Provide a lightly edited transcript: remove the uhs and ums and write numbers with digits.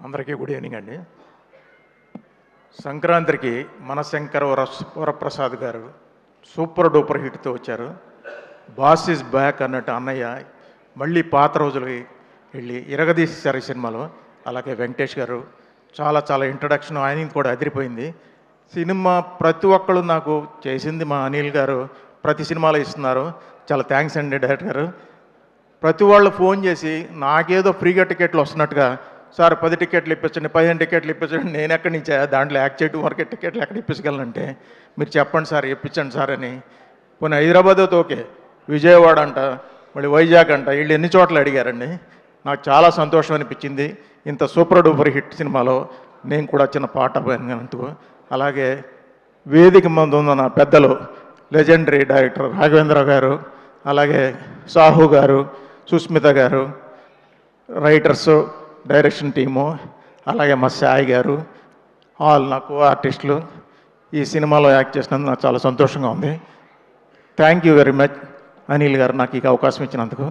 అందరికీ good evening అండి. సంక్రాంతికి మనశంకర వరప్రసాద్ గారు సూపర్ డూపర్ హిట్తో వచ్చారు. బాస్ ఈజ్ బ్యాక్ అన్నట్టు అన్నయ్య మళ్ళీ పాత రోజులకి వెళ్ళి ఇరగదీశారు ఈ సినిమాలో. అలాగే వెంకటేష్ గారు చాలా చాలా ఇంట్రడక్షన్ ఆయన కూడా అదిరిపోయింది. సినిమా ప్రతి ఒక్కళ్ళు నాకు చేసింది మా అనిల్ గారు ప్రతి సినిమాలో ఇస్తున్నారు. చాలా థ్యాంక్స్ అండి డైరెక్టర్ గారు. ప్రతి వాళ్ళు ఫోన్ చేసి నాకేదో ఫ్రీగా టికెట్లు వస్తున్నట్టుగా, సార్ 10 టికెట్లు ఇప్పించండి, 15 టికెట్లు ఇప్పించండి. నేను ఎక్కడి నుంచి దాంట్లో యాక్ట్ చేయడం వరకే టికెట్లు ఎక్కడ ఇప్పించగలనంటే మీరు చెప్పండి సార్, ఇప్పించండి సార్ అని. పోనీ హైదరాబాద్ అయితే ఓకే, విజయవాడ అంట, మళ్ళీ వైజాగ్ అంట, వీళ్ళు ఎన్ని చోట్ల అడిగారండి. నాకు చాలా సంతోషం అనిపించింది. ఇంత సూపర్ డూపర్ హిట్ సినిమాలో నేను కూడా చిన్న పాట పోయినందుకు. అలాగే వేదిక ముందు ఉన్న నా పెద్దలు లెజెండరీ డైరెక్టర్ రాఘవేంద్ర గారు, అలాగే సాహు గారు, సుస్మిత గారు, రైటర్సు, డైరెక్షన్ టీము, అలాగే మా సాయి గారు, ఆల్ నాకు ఆర్టిస్టులు ఈ సినిమాలో యాక్ట్ చేసినందుకు నాకు చాలా సంతోషంగా ఉంది. Thank you very much Anil గారు నాకు ఈ అవకాశం ఇచ్చినందుకు.